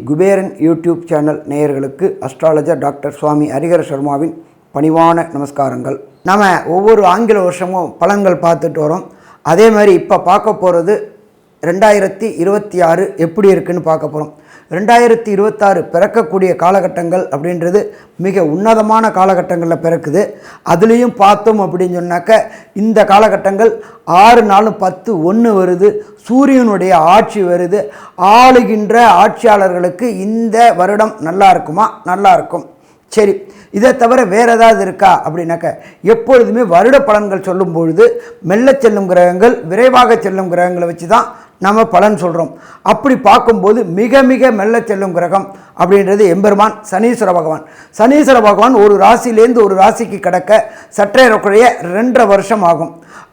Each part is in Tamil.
குபேரன் யூடியூப் சேனல் நேயர்களுக்கு அஸ்ட்ராலஜர் டாக்டர் சுவாமி ஹரிஹர சர்மாவின் பணிவான நமஸ்காரங்கள். நம்ம ஒவ்வொரு ஆங்கில வருஷமும் பலன்கள் பார்த்துட்டு வரோம். அதே மாதிரி இப்போ பார்க்க போகிறது 2026 எப்படி இருக்குன்னு பார்க்க போகிறோம். 2026 பிறக்கக்கூடிய காலகட்டங்கள் அப்படின்றது மிக உன்னதமான காலகட்டங்களில் பிறக்குது. அதுலேயும் பார்த்தோம் அப்படின்னு சொன்னாக்க இந்த காலகட்டங்கள் 6 4 10 1 வருது. சூரியனுடைய ஆட்சி வருது. ஆளுகின்ற ஆட்சியாளர்களுக்கு இந்த வருடம் நல்லா இருக்குமா? நல்லா இருக்கும். சரி, இதை தவிர வேறு ஏதாவது இருக்கா அப்படின்னாக்க எப்பொழுதுமே வருட பலன்கள் சொல்லும் பொழுது மெல்ல செல்லும் கிரகங்கள் விரைவாக செல்லும் கிரகங்களை வச்சு தான் நம்ம பலன் சொல்கிறோம். அப்படி பார்க்கும்போது மிக மிக மெல்ல செல்லும் கிரகம் அப்படின்றது எம்பெருமான் சனீஸ்வர பகவான். சனீஸ்வர பகவான் ஒரு ராசியிலேருந்து ஒரு ராசிக்கு கடக்க சற்றேறக்குறைய 2.5 வருஷம் ஆகும்.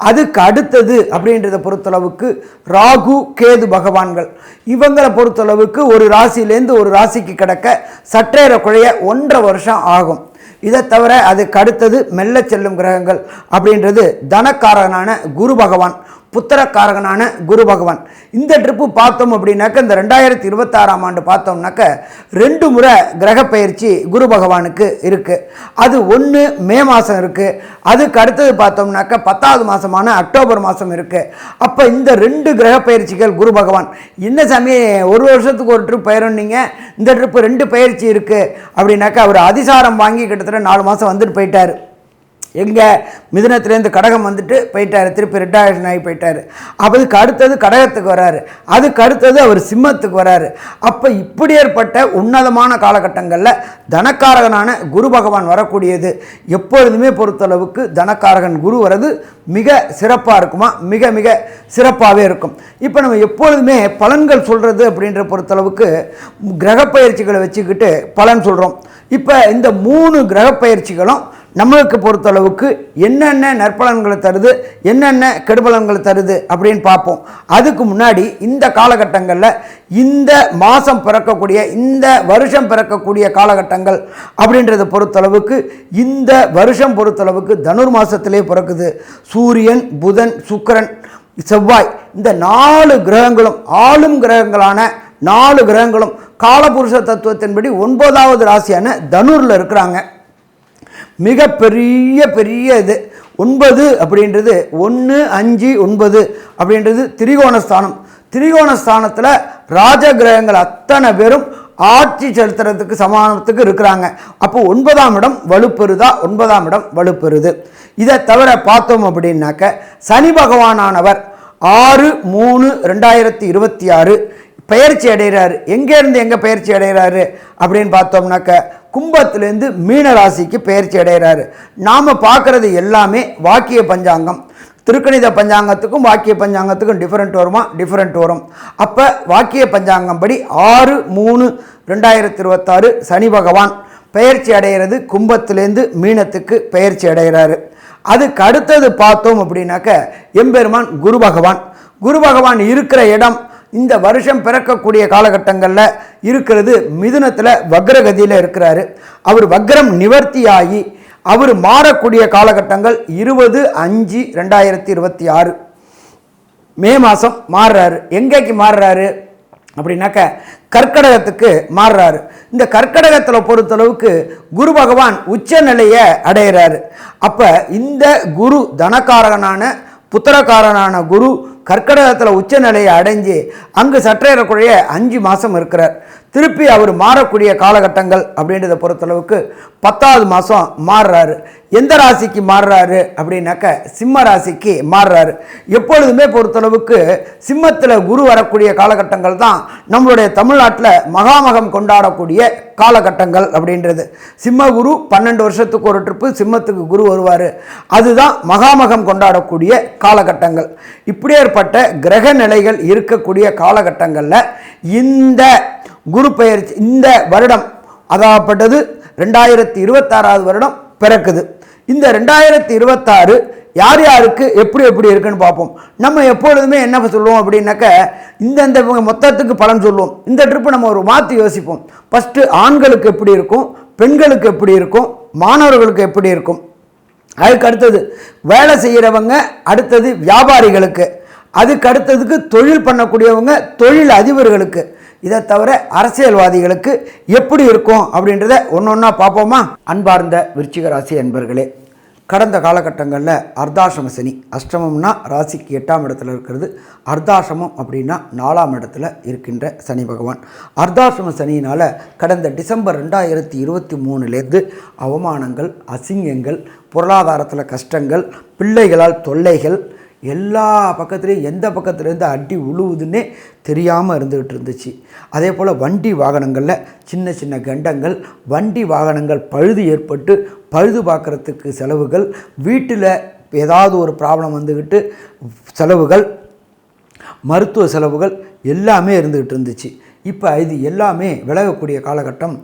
அதுக்கு அடுத்தது அப்படின்றத பொறுத்தளவுக்கு ராகு கேது பகவான்கள் இவங்களை பொறுத்தளவுக்கு ஒரு ராசியிலேருந்து ஒரு ராசிக்கு கடக்க சற்றேறக்குறைய 1.5 வருஷம் ஆகும். இதை தவிர அதுக்கு அடுத்தது மெல்ல செல்லும் கிரகங்கள் அப்படின்றது தனக்காரகனான குரு பகவான், புத்திரக்காரகனான குரு பகவான். இந்த ட்ரிப்பு பார்த்தோம் அப்படின்னாக்க இந்த 2026ஆம் ஆண்டு பார்த்தோம்னாக்க 2 முறை கிரக பயிற்சி குரு பகவானுக்கு இருக்குது. அது ஒன்று மே மாதம் இருக்குது. அதுக்கு அடுத்தது பார்த்தோம்னாக்க 10வது மாதமான அக்டோபர் மாதம் இருக்குது. அப்போ இந்த 2 கிரக பயிற்சிகள் குரு பகவான் என்ன சாமி ஒரு வருஷத்துக்கு ஒரு ட்ரிப் பயிரன்னீங்க, இந்த ட்ரிப்பு 2 பயிற்சி இருக்குது அப்படின்னாக்க அவர் அதிசாரம் வாங்கி கிட்டத்தட்ட 4 மாதம் வந்துட்டு போயிட்டார். எங்கே மிதுனத்துலேருந்து கடகம் வந்துட்டு போயிட்டார், திருப்பி ரிட்டாயர்ஷன் ஆகி போயிட்டார். அதுக்கு அடுத்தது கடகத்துக்கு வராரு, அதுக்கு அடுத்தது அவர் சிம்மத்துக்கு வராரு. அப்போ இப்படி ஏற்பட்ட உன்னதமான காலகட்டங்களில் தனக்காரகனான குரு பகவான் வரக்கூடியது எப்பொழுதுமே பொறுத்தளவுக்கு தனக்காரகன் குரு வர்றது மிக சிறப்பாக இருக்குமா? மிக மிக சிறப்பாகவே இருக்கும். இப்போ நம்ம எப்பொழுதுமே பலன்கள் சொல்கிறது அப்படின்ற பொறுத்தளவுக்கு கிரக பயிற்சிகளை வச்சுக்கிட்டு பலன் சொல்கிறோம். இப்போ இந்த 3 கிரக பயிற்சிகளும் நம்மளுக்கு பொறுத்தளவுக்கு என்னென்ன நற்பலன்களை தருது, என்னென்ன கெடுபலன்களை தருது அப்படின்னு பார்ப்போம். அதுக்கு முன்னாடி இந்த காலகட்டங்களில் இந்த மாதம் பிறக்கக்கூடிய இந்த வருஷம் பிறக்கக்கூடிய காலகட்டங்கள் அப்படின்றத பொறுத்தளவுக்கு இந்த வருஷம் பொறுத்தளவுக்கு தனுர் மாதத்திலே பிறக்குது. சூரியன், புதன், சுக்கிரன், செவ்வாய் இந்த 4 கிரகங்களும் ஆளும் கிரகங்களான 4 கிரகங்களும் காலபுருஷ தத்துவத்தின்படி 9வது ராசியான தனுரில் இருக்கிறாங்க. மிக பெரிய இது 9 அப்படின்றது 1 5 9 அப்படின்றது திரிகோணஸ்தானம். திரிகோணஸ்தானத்தில் ராஜ கிரகங்கள் அத்தனை பேரும் ஆட்சி செலுத்துறதுக்கு சமானத்துக்கு இருக்கிறாங்க. அப்போ 9ஆம் இடம் வலுப்பெறுதா? 9ஆம் இடம் வலுப்பெறுது. இதை தவிர பார்த்தோம் அப்படின்னாக்க சனி பகவானானவர் 6/3/2026 பயிற்சி அடைகிறாரு. எங்கேருந்து எங்கே பயிற்சி அடைகிறாரு அப்படின்னு பார்த்தோம்னாக்க கும்பத்திலேருந்து மீன ராசிக்கு பயிற்சி அடைகிறாரு. நாம் பார்க்குறது எல்லாமே வாக்கிய பஞ்சாங்கம். திருக்கணித பஞ்சாங்கத்துக்கும் வாக்கிய பஞ்சாங்கத்துக்கும் டிஃப்ரெண்ட் வருமா? டிஃப்ரெண்ட் வரும். அப்போ வாக்கிய பஞ்சாங்கம் படி 6/3/2026 சனி பகவான் பயிற்சி அடைகிறது. கும்பத்திலேருந்து மீனத்துக்கு பயிற்சி அடைகிறாரு. அதுக்கு அடுத்தது பார்த்தோம் அப்படின்னாக்க எம்பெருமான் குரு பகவான். குரு பகவான் இருக்கிற இடம் இந்த வருஷம் பிறக்கக்கூடிய காலகட்டங்களில் இருக்கிறது மிதுனத்தில் வக்ரகதியில் இருக்கிறாரு. அவர் வக்ரம் நிவர்த்தியாகி அவர் மாறக்கூடிய காலகட்டங்கள் 20/5/2026 மே மாதம் மாறுறாரு. எங்கேக்கு மாறுறாரு அப்படின்னாக்க கர்க்கடகத்துக்கு மாறுறாரு. இந்த கர்க்கடகத்தில் பொறுத்தளவுக்கு குரு பகவான் உச்ச நிலையை அடைகிறாரு. அப்போ இந்த குரு தனக்காரகனான புத்திரக்காரனான குரு கர்க்கடகத்தில் உச்ச நிலையை அடைஞ்சு அங்கு சற்றேறக்குறைய 5 மாதம் இருக்கிறார். திருப்பி அவர் மாறக்கூடிய காலகட்டங்கள் அப்படின்றத பொறுத்தளவுக்கு 10வது மாதம் மாறுறாரு. எந்த ராசிக்கு மாறுறாரு அப்படின்னாக்க சிம்ம ராசிக்கு மாறுறாரு. எப்பொழுதுமே பொறுத்தளவுக்கு சிம்மத்தில் குரு வரக்கூடிய காலகட்டங்கள் தான் நம்மளுடைய தமிழ்நாட்டில் மகாமகம் கொண்டாடக்கூடிய காலகட்டங்கள் அப்படின்றது. சிம்ம குரு 12 வருஷத்துக்கு ஒரு ட்ரிப்பு சிம்மத்துக்கு குரு வருவார். அதுதான் மகாமகம் கொண்டாடக்கூடிய காலகட்டங்கள். இப்படி ஏற்பட்ட கிரக நிலைகள் இருக்கக்கூடிய காலகட்டங்களில் இந்த குரு பெயர்ச்சி இந்த வருடம் அதாகப்பட்டது 2026வது வருடம் பிறக்குது. இந்த 2026 யார் யாருக்கு எப்படி இருக்குன்னு பார்ப்போம். நம்ம எப்பொழுதுமே என்ன சொல்லுவோம் அப்படின்னாக்க இந்த மொத்தத்துக்கு பலன் சொல்லுவோம். இந்த ட்ரிப்பு நம்ம ஒரு மாற்றி யோசிப்போம். ஃபஸ்ட்டு ஆண்களுக்கு எப்படி இருக்கும், பெண்களுக்கு எப்படி இருக்கும், மாணவர்களுக்கு எப்படி இருக்கும் அதுக்கு அடுத்தது வேலை செய்கிறவங்க, அடுத்தது வியாபாரிகளுக்கு, அதுக்கு அடுத்ததுக்கு தொழில் பண்ணக்கூடியவங்க, தொழில் அதிபர்களுக்கு, இதை தவிர அரசியல்வாதிகளுக்கு எப்படி இருக்கும் அப்படின்றத ஒன்று ஒன்றா பார்ப்போமா? அன்பார்ந்த விருச்சிக ராசி அன்பர்களே, கடந்த காலகட்டங்களில் அர்த்தாசிரம சனி, அஷ்டமம்னா ராசிக்கு 8ஆம் இடத்துல இருக்கிறது, அர்த்தாசிரமம் அப்படின்னா 4ஆம் இடத்துல இருக்கின்ற சனி பகவான். அர்த்தாசிரம சனியினால் கடந்த டிசம்பர் 2023லேருந்து அவமானங்கள், அசிங்கங்கள், பொருளாதாரத்தில் கஷ்டங்கள், பிள்ளைகளால் தொல்லைகள், எல்லா பக்கத்துலேயும் எந்த பக்கத்துலேருந்து அடி உழுவுதுன்னே தெரியாமல் இருந்துக்கிட்டு இருந்துச்சு. அதே போல் வண்டி வாகனங்களில் சின்ன சின்ன கண்டங்கள், வண்டி வாகனங்கள் பழுது ஏற்பட்டு பழுது பார்க்குறதுக்கு செலவுகள், வீட்டில் ஏதாவது ஒரு ப்ராப்ளம் வந்துக்கிட்டு செலவுகள், மருத்துவ செலவுகள் எல்லாமே இருந்துக்கிட்டு இருந்துச்சு. இப்போ இது எல்லாமே விலகக்கூடிய காலகட்டம்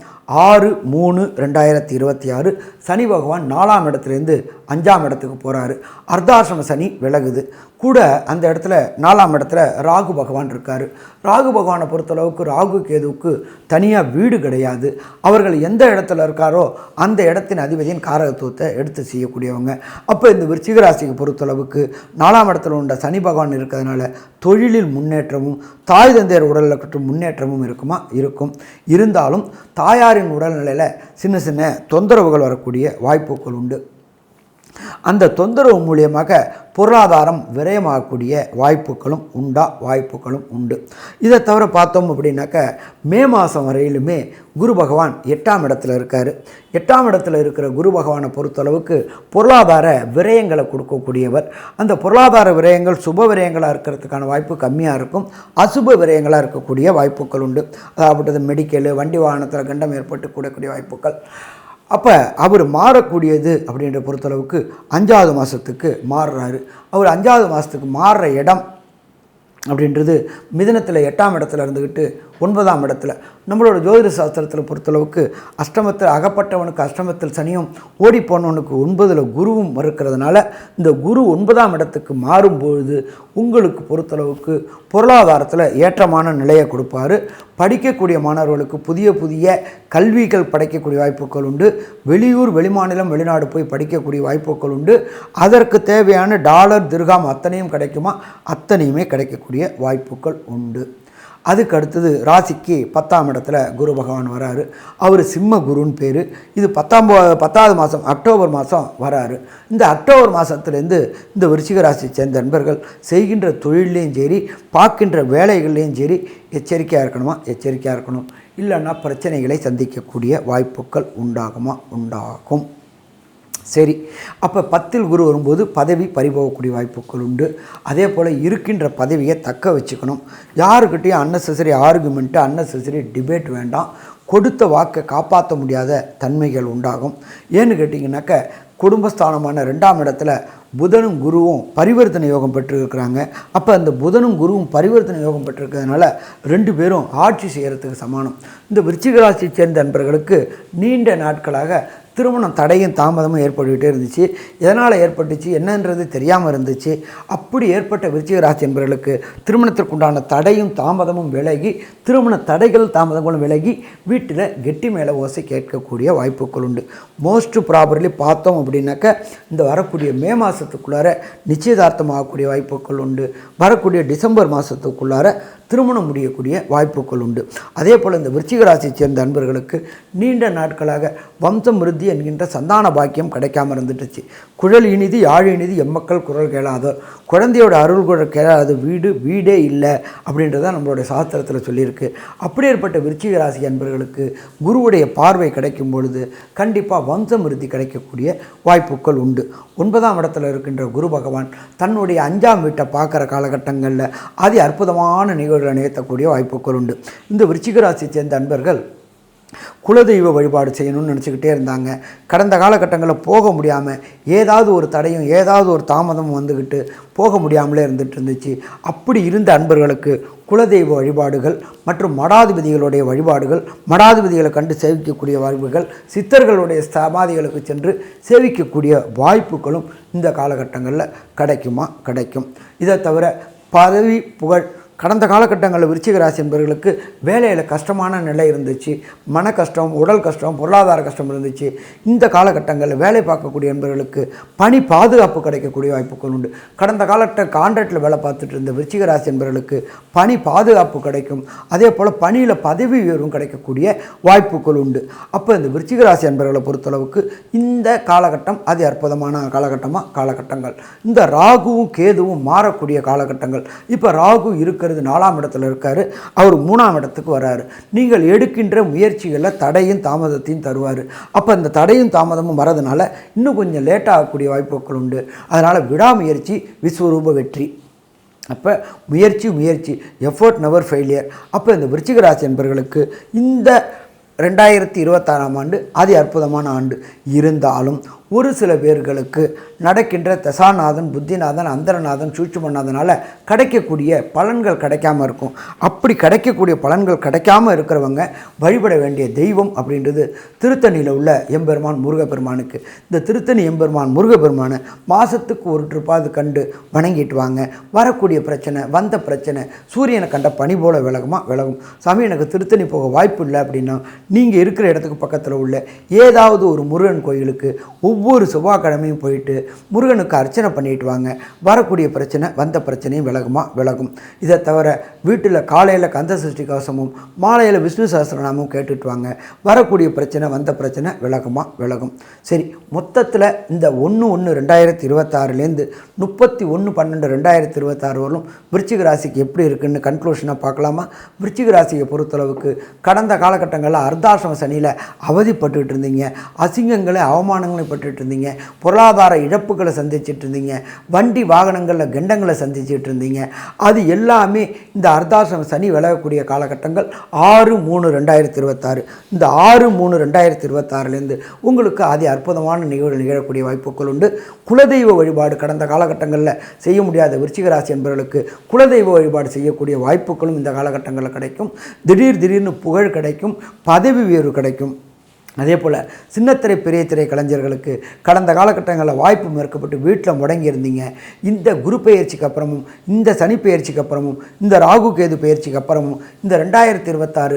6/3/2026 சனி பகவான் 4ஆம் இடத்துலேருந்து 5ஆம் இடத்துக்கு போகிறாரு. அர்த்தாசிரம சனி விலகுது. கூட அந்த இடத்துல 4ஆம் இடத்துல ராகு பகவான் இருக்கார். ராகு பகவானை பொறுத்தளவுக்கு ராகு கேதுவுக்கு தனியாக வீடு கிடையாது. அவர்கள் எந்த இடத்துல இருக்காரோ அந்த இடத்தின் அதிபதியின் காரகத்துவத்தை எடுத்து செய்யக்கூடியவங்க. அப்போ இந்த விருச்சிக ராசிக்கு பொறுத்தளவுக்கு 4ஆம் இடத்துல உள்ள சனி பகவான் இருக்கிறதுனால தொழிலில் முன்னேற்றமும், தாய் தந்தையர் உடலில் முன்னேற்றமும் இருக்கும். இருந்தாலும் தாயாரின் உடல்நிலையில் சின்ன சின்ன தொந்தரவுகள் வரக்கூடிய வாய்ப்புகள் உண்டு. அந்த தொந்தரவு மூலியமாக பொருளாதாரம் விரயமாகக்கூடிய வாய்ப்புகளும் உண்டு. இதை தவிர பார்த்தோம் அப்படின்னாக்க மே மாதம் வரையிலுமே குரு பகவான் 8ஆம் இடத்துல இருக்கார். 8ஆம் இடத்துல இருக்கிற குரு பகவானை பொறுத்தளவுக்கு பொருளாதார விரயங்களை கொடுக்கக்கூடியவர். அந்த பொருளாதார விரயங்கள் சுப விரயங்களாக இருக்கிறதுக்கான வாய்ப்பு கம்மியாக இருக்கும், அசுப விரயங்களாக இருக்கக்கூடிய வாய்ப்புகள் உண்டு. அதாவது மெடிக்கலு, வண்டி வாகனத்தில் கண்டம் ஏற்பட்டு கூடக்கூடிய வாய்ப்புகள். அப்போ அவர் மாறக்கூடியது அப்படின்ற பொறுத்தளவுக்கு 5ஆவது மாதத்துக்கு மாறுறாரு. அவர் 5ஆவது மாதத்துக்கு மாறுற இடம் அப்படின்றது மிதுனத்தில் 8ஆம் இடத்துல இருந்துக்கிட்டு 9ஆம் இடத்துல. நம்மளோட ஜோதிட சாஸ்திரத்தில் பொறுத்தளவுக்கு அஷ்டமத்தில் அகப்பட்டவனுக்கு அஷ்டமத்தில் சனியும், ஓடிப்போனவனுக்கு 9ல் குருவும் இருக்கிறதுனால இந்த குரு 9ஆம் இடத்துக்கு மாறும்பொழுது உங்களுக்கு பொறுத்தளவுக்கு பொருளாதாரத்தில் ஏற்றமான நிலையை கொடுப்பார். படிக்கக்கூடிய மாணவர்களுக்கு புதிய புதிய கல்விகள் படைக்கக்கூடிய வாய்ப்புகள் உண்டு. வெளியூர், வெளிமாநிலம், வெளிநாடு போய் படிக்கக்கூடிய வாய்ப்புகள் உண்டு. அதற்கு தேவையான டாலர், திர்ஹாம் அத்தனையும் கிடைக்குமா? அத்தனையுமே கிடைக்கக்கூடிய வாய்ப்புகள் உண்டு. அதுக்கு அடுத்தது ராசிக்கு 10ஆம் இடத்துல குரு பகவான் வராரு. அவர் சிம்ம குருன்னு பேர். இது 10ஆவது மாதம் அக்டோபர் மாதம் வராரு. இந்த அக்டோபர் மாதத்துலேருந்து இந்த விருச்சிக ராசியை சேர்ந்த நண்பர்கள் செய்கின்ற தொழிலையும் சரி, பார்க்கின்ற வேலைகள்லேயும் சரி எச்சரிக்கையாக இருக்கணும். இல்லைன்னா பிரச்சனைகளை சந்திக்கக்கூடிய வாய்ப்புகள் உண்டாகும். சரி, அப்போ 10ல் குரு வரும்போது பதவி பறிபோகக்கூடிய வாய்ப்புகள் உண்டு. அதே போல் இருக்கின்ற பதவியை தக்க வச்சுக்கணும். யாருக்கிட்டையும் அன்னெசரி ஆர்குமெண்ட்டு, அன்னெசரி டிபேட் வேண்டாம். கொடுத்த வாக்கை காப்பாற்ற முடியாத தன்மைகள் உண்டாகும். ஏன்னு கேட்டிங்கனாக்க குடும்பஸ்தானமான 2ஆம் இடத்துல புதனும் குருவும் பரிவர்த்தனை யோகம் பெற்றிருக்கிறாங்க. அப்போ அந்த புதனும் குருவும் பரிவர்த்தனை யோகம் பெற்றிருக்கிறதுனால 2 பேரும் ஆட்சி செய்கிறதுக்கு சமானம். இந்த விருச்சிக ராசியை சேர்ந்த நண்பர்களுக்கு நீண்ட நாட்களாக திருமணம் தடையும் தாமதமும் ஏற்பட்டுக்கிட்டே இருந்துச்சு. எதனால் ஏற்பட்டுச்சு என்னன்றது தெரியாமல் இருந்துச்சு. அப்படி ஏற்பட்ட விருச்சிக ராசி என்பவர்களுக்கு திருமணத்திற்குண்டான தடையும் தாமதமும் விலகி, திருமண தடைகள் தாமதங்களும் விலகி வீட்டில் கெட்டி மேலே ஓசை கேட்கக்கூடிய வாய்ப்புகள் உண்டு. மோஸ்ட் ப்ராபர்லி பார்த்தோம் அப்படின்னாக்க இந்த வரக்கூடிய மே மாதத்துக்குள்ளார நிச்சயதார்த்தமாகக்கூடிய வாய்ப்புகள் உண்டு. வரக்கூடிய டிசம்பர் மாதத்துக்குள்ளார திருமணம் முடியக்கூடிய வாய்ப்புகள் உண்டு. அதே போல் இந்த விருச்சிக ராசியை சேர்ந்த அன்பர்களுக்கு நீண்ட நாட்களாக வம்சம் விருத்தி என்கின்ற சந்தான பாக்கியம் கிடைக்காமல் இருந்துட்டுச்சு. குழல் இனிது யாழ் இனிது எம்மக்கள் குரல் கேளாதோ, குழந்தையோட அருள் குரல் கேளாத வீடே இல்லை அப்படின்றத நம்மளுடைய சாஸ்திரத்தில் சொல்லியிருக்கு. அப்படி ஏற்பட்ட விருச்சிக ராசி அன்பர்களுக்கு குருவுடைய பார்வை கிடைக்கும் பொழுது கண்டிப்பாக வம்சம் விருத்தி கிடைக்கக்கூடிய வாய்ப்புகள் உண்டு. 9ஆம் இடத்துல இருக்கின்ற குரு பகவான் தன்னுடைய 5ஆம் வீட்டை பார்க்குற காலகட்டங்களில் அதி அற்புதமான நிகழ்வுகளை நிகழ்த்தக்கூடிய வாய்ப்புகள் உண்டு. இந்த விருச்சிக ராசியை சேர்ந்த அன்பர்கள் குலதெய்வ வழிபாடு செய்யணும்னு நினச்சிக்கிட்டே இருந்தாங்க. கடந்த காலகட்டங்களில் போக முடியாமல் ஏதாவது ஒரு தடையும் ஏதாவது ஒரு தாமதமும் வந்துக்கிட்டு போக முடியாமலே இருந்துச்சு. அப்படி இருந்த அன்பர்களுக்கு குலதெய்வ வழிபாடுகள் மற்றும் மடாதிபதிகளுடைய வழிபாடுகள், மடாதிபதிகளை கண்டு சேவிக்கக்கூடிய வாய்ப்புகள், சித்தர்களுடைய சமாதிகளுக்கு சென்று சேவிக்கக்கூடிய வாய்ப்புகளும் இந்த காலகட்டங்களில் கிடைக்கும். இதை தவிர பதவி, புகழ், கடந்த காலகட்டங்களில் விருச்சிக ராசி என்பவர்களுக்கு வேலையில் கஷ்டமான நிலை இருந்துச்சு, மன கஷ்டம், உடல் கஷ்டம், பொருளாதார கஷ்டம் இருந்துச்சு. இந்த காலகட்டங்களில் வேலை பார்க்கக்கூடிய என்பவர்களுக்கு பணி பாதுகாப்பு கிடைக்கக்கூடிய வாய்ப்புகள் உண்டு. கடந்த கான்ட்ராக்டில் வேலை பார்த்துட்டு இருந்த விருச்சிக ராசி என்பவர்களுக்கு பணி பாதுகாப்பு கிடைக்கும். அதே போல் பணியில் பதவி உயர்வும் கிடைக்கக்கூடிய வாய்ப்புகள் உண்டு. அப்போ இந்த விருச்சிக ராசி என்பவர்களை பொறுத்தளவுக்கு இந்த காலகட்டம் அதி அற்புதமான காலகட்டங்கள். இந்த ராகுவும் கேதுவும் மாறக்கூடிய காலகட்டங்கள். இப்போ ராகு இருக்கிறது 4ஆம் இடத்துல இருக்காரு, அவர் 3ஆம் இடத்துக்கு வராரு. நீங்கள் எடுக்கின்ற முயற்சிகளில் தடையும் தாமதத்தையும் தருவார். அப்போ இந்த தடையும் தாமதமும் வரதுனால இன்னும் கொஞ்சம் லேட் ஆகக்கூடிய வாய்ப்புகள் உண்டு. அதனால் விடாமுயற்சி விஸ்வரூப வெற்றி. அப்போ முயற்சி எஃபோர்ட் நெவர் ஃபெயிலியர். அப்போ இந்த விருச்சிக ராசி என்பவர்களுக்கு இந்த 2026ஆம் ஆண்டு அதி அற்புதமான ஆண்டு. இருந்தாலும் ஒரு சில பேர்களுக்கு நடக்கின்ற தசாநாதன், புத்திநாதன், அந்தரநாதன், சூட்சுமநாதனால் கிடைக்கக்கூடிய பலன்கள் கிடைக்காமல் இருக்கும். அப்படி கிடைக்கக்கூடிய பலன்கள் கிடைக்காமல் இருக்கிறவங்க வழிபட வேண்டிய தெய்வம் அப்படின்றது திருத்தணியில் உள்ள எம்பெருமான் முருகப்பெருமானுக்கு. இந்த திருத்தணி எம்பெருமான் முருகப்பெருமானை மாதத்துக்கு ஒரு ட்ரிப்பாவது கண்டு வணங்கிட்டு வாங்க. வரக்கூடிய பிரச்சனை, வந்த பிரச்சனை சூரியனை கண்ட பனி போல விலகும். சாமி எனக்கு திருத்தணி போக வாய்ப்பு இல்லை அப்படின்னா நீங்கள் இருக்கிற இடத்துக்கு பக்கத்தில் உள்ள ஏதாவது ஒரு முருகன் கோயிலுக்கு ஒவ்வொரு செவ்வாய்க்கிழமையும் போயிட்டு முருகனுக்கு அர்ச்சனை பண்ணிட்டு வாங்க. வரக்கூடிய பிரச்சனை, வந்த பிரச்சனையும் விலகும். இதை தவிர வீட்டில் காலையில் கந்த சஷ்டி கவசமும் மாலையில் விஷ்ணு சஹஸ்ரநாமமும் கேட்டுட்டு வாங்க. வரக்கூடிய பிரச்சனை, வந்த பிரச்சனை விலகும். சரி, மொத்தத்தில் இந்த 1/1/2026லேருந்து 31/12/2026 வரலும் விருச்சிக ராசிக்கு எப்படி இருக்குன்னு கன்க்ளூஷனாக பார்க்கலாமா? விருச்சிக ராசியை பொறுத்தளவுக்கு கடந்த காலகட்டங்களில் அர்த்தாசிரம சனியில் அவதிப்பட்டு இருந்தீங்க, அசிங்கங்களை அவமானங்களை பட்டுட்டு இருந்தீங்க, பொருளாதார இழப்புகளை சந்திச்சுட்டு இருந்தீங்க, வண்டி வாகனங்களில் கண்டங்களை சந்திச்சுட்டு இருந்தீங்க. அது எல்லாமே இந்த அர்த்தாசிரம சனி விலகக்கூடிய காலகட்டங்கள் 6/3/2026. இந்த 6/3/2026லேருந்து உங்களுக்கு அதி அற்புதமான நிகழ்வு நிகழக்கூடிய வாய்ப்புகள் உண்டு. குலதெய்வ வழிபாடு கடந்த காலகட்டங்களில் செய்ய முடியாத விருச்சிக ராசி என்பவர்களுக்கு குலதெய்வ வழிபாடு செய்யக்கூடிய வாய்ப்புகளும் இந்த காலகட்டங்களில் கிடைக்கும். திடீர்னு புகழ் கிடைக்கும், பதவி உயர்வு கிடைக்கும். அதே போல் சின்னத்திரை பெரிய திரை கலைஞர்களுக்கு கடந்த காலகட்டங்களில் வாய்ப்பு மறுக்கப்பட்டு வீட்டில் முடங்கி இருந்தீங்க. இந்த குரு பெயர்ச்சிக்கு அப்புறமும், இந்த சனி பெயர்ச்சிக்கு அப்புறமும், இந்த ராகு கேது பெயர்ச்சிக்கு அப்புறமும் இந்த 2026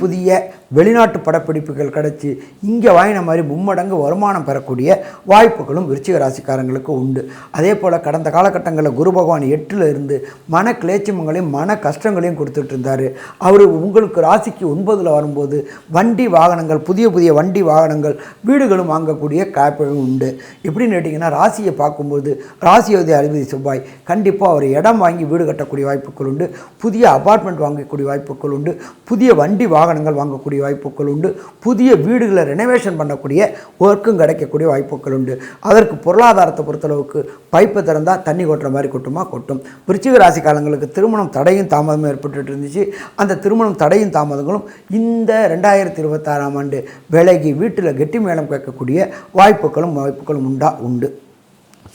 புதிய வெளிநாட்டு படப்பிடிப்புகள் கிடச்சி இங்கே வாங்கின மாதிரி மும்மடங்கு வருமானம் பெறக்கூடிய வாய்ப்புகளும் விருச்சிக ராசிக்காரங்களுக்கு உண்டு. அதே போல் கடந்த காலகட்டங்களில் குரு பகவான் 8ல் இருந்து மன கிளேச்சங்களையும் மன கஷ்டங்களையும் கொடுத்துட்டு இருந்தார். அவர் உங்களுக்கு ராசிக்கு 9ல் வரும்போது வண்டி வாகனங்கள், புதிய வண்டி வாகனங்கள், வீடுகளும் வாங்கக்கூடிய காய்ப்புகளும் உண்டு. எப்படின்னு கேட்டிங்கன்னா, ராசியை பார்க்கும்போது ராசியோதய அதிபதி செவ்வாய் கண்டிப்பாக அவர் இடம் வாங்கி வீடு கட்டக்கூடிய வாய்ப்புகள் உண்டு. புதிய அபார்ட்மெண்ட் வாங்கக்கூடிய வாய்ப்புகள் உண்டு. புதிய வண்டி வாகனங்கள் வாங்கக்கூடிய வாய்ப்புகள் உண்டு. புதிய வீடுகளை ரெனோவேஷன் பண்ணக்கூடிய ஒர்க்கும் கிடைக்கக்கூடிய வாய்ப்புகள் உண்டு. அதற்கு பொருளாதாரத்தை பொறுத்தளவுக்கு பைப்பை திறந்தால் தண்ணி கொட்டுற மாதிரி கொட்டும். விருச்சிக ராசி காலங்களுக்கு திருமணம் தடையும் தாமதமும் ஏற்பட்டு இருந்துச்சு. அந்த திருமணம் தடையும் தாமதங்களும் இந்த 2026ஆம் ஆண்டு விலகி வீட்டில் கெட்டி மேளம் கேட்கக்கூடிய வாய்ப்புகளும் உண்டு.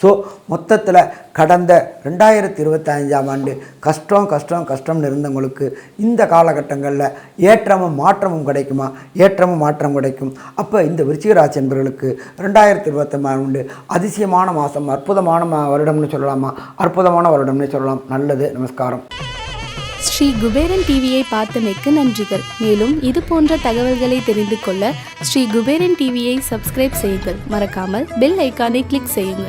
ஸோ மொத்தத்தில் கடந்த 2025ஆம் ஆண்டு கஷ்டம்னு இருந்தவங்களுக்கு இந்த காலகட்டங்களில் ஏற்றமும் மாற்றமும் கிடைக்குமா? மாற்றம் கிடைக்கும். அப்போ இந்த விருச்சிக ராசி என்பவர்களுக்கு 2025ஆம் ஆண்டு அதிசயமான மாதம், அற்புதமான வருடம்னு சொல்லலாமா? அற்புதமான வருடம்னு சொல்லலாம். நல்லது, நமஸ்காரம். ஸ்ரீ குபேரன் டிவியை பார்த்தமைக்கு நன்றிகள். மேலும் இது போன்ற தகவல்களை தெரிந்து கொள்ள ஸ்ரீ குபேரன் டிவியை சப்ஸ்கிரைப் செய்யுங்கள். மறக்காமல் பெல் ஐக்கானை கிளிக் செய்யுங்கள்.